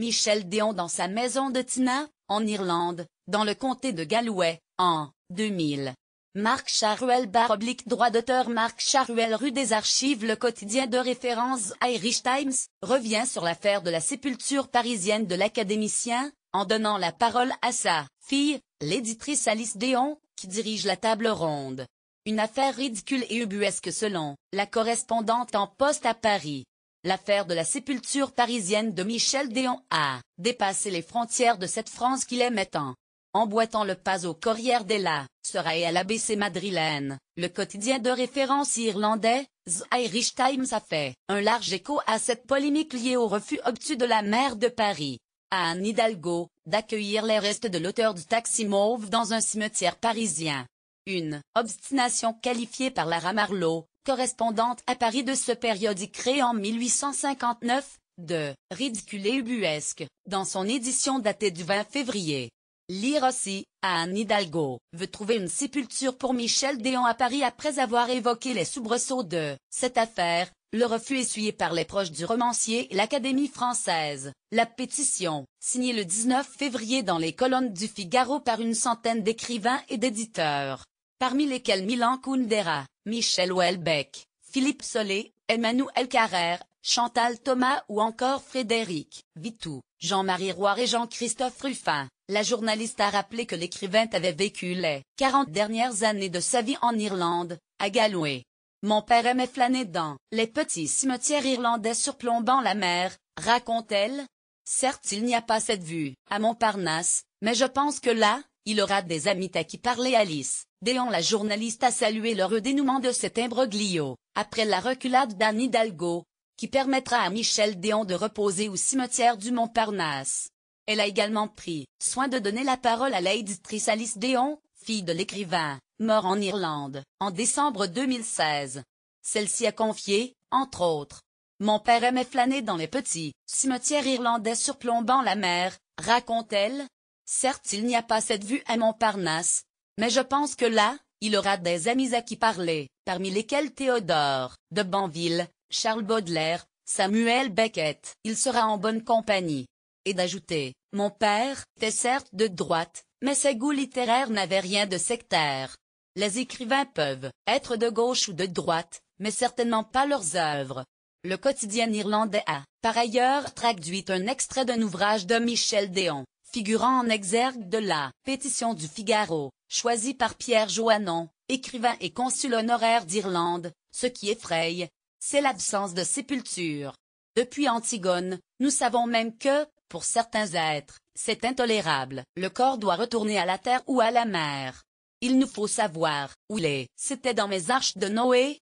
Michel Déon dans sa maison de Tina, en Irlande, dans le comté de Galway, en 2000. Marc Charuel / droit d'auteur Marc Charuel rue des Archives. Le quotidien de référence Irish Times revient sur l'affaire de la sépulture parisienne de l'académicien, en donnant la parole à sa fille, l'éditrice Alice Déon, qui dirige la table ronde. Une affaire ridicule et ubuesque selon la correspondante en poste à Paris. L'affaire de la sépulture parisienne de Michel Déon a dépassé les frontières de cette France qu'il aimait tant. Emboîtant le pas au Corriere della Sera et à l'ABC madrilène, le quotidien de référence irlandais, The Irish Times a fait un large écho à cette polémique liée au refus obtus de la maire de Paris, Anne Hidalgo, d'accueillir les restes de l'auteur du taxi mauve dans un cimetière parisien. Une obstination qualifiée par Lara Marlowe, correspondante à Paris de ce périodique créé en 1859, de « ridicule et ubuesque » dans son édition datée du 20 février. Lire aussi, Anne Hidalgo veut trouver une sépulture pour Michel Déon à Paris après avoir évoqué les soubresauts de cette affaire, le refus essuyé par les proches du romancier et l'Académie française. La pétition, signée le 19 février dans les colonnes du Figaro par une centaine d'écrivains et d'éditeurs, parmi lesquels Milan Kundera, Michel Houellebecq, Philippe Solé, Emmanuel Carrère, Chantal Thomas ou encore Frédéric Vitou, Jean-Marie Roire et Jean-Christophe Ruffin. La journaliste a rappelé que l'écrivain avait vécu les 40 dernières années de sa vie en Irlande, à Galway. Mon père aimait flâner dans les petits cimetières irlandais surplombant la mer, raconte-t-elle. Certes, il n'y a pas cette vue à Montparnasse, mais je pense que là, il aura des amis à qui parler. Alice Déon. La journaliste a salué l'heureux dénouement de cet imbroglio, après la reculade d'Anne Hidalgo, qui permettra à Michel Déon de reposer au cimetière du Montparnasse. Elle a également pris soin de donner la parole à l'éditrice Alice Déon, fille de l'écrivain, mort en Irlande, en décembre 2016. Celle-ci a confié, entre autres, « Mon père aimait flâner dans les petits cimetières irlandais surplombant la mer », raconte-t-elle. Certes, il n'y a pas cette vue à Montparnasse, mais je pense que là, il aura des amis à qui parler, parmi lesquels Théodore de Banville, Charles Baudelaire, Samuel Beckett. Il sera en bonne compagnie. Et d'ajouter, « Mon père était certes de droite, mais ses goûts littéraires n'avaient rien de sectaire. Les écrivains peuvent être de gauche ou de droite, mais certainement pas leurs œuvres. » Le quotidien irlandais a, par ailleurs, traduit un extrait d'un ouvrage de Michel Déon, figurant en exergue de la pétition du Figaro, choisi par Pierre Joannon, écrivain et consul honoraire d'Irlande. Ce qui effraie, c'est l'absence de sépulture. Depuis Antigone, nous savons même que, pour certains êtres, c'est intolérable. Le corps doit retourner à la terre ou à la mer. Il nous faut savoir où il est. C'était dans mes arches de Noé,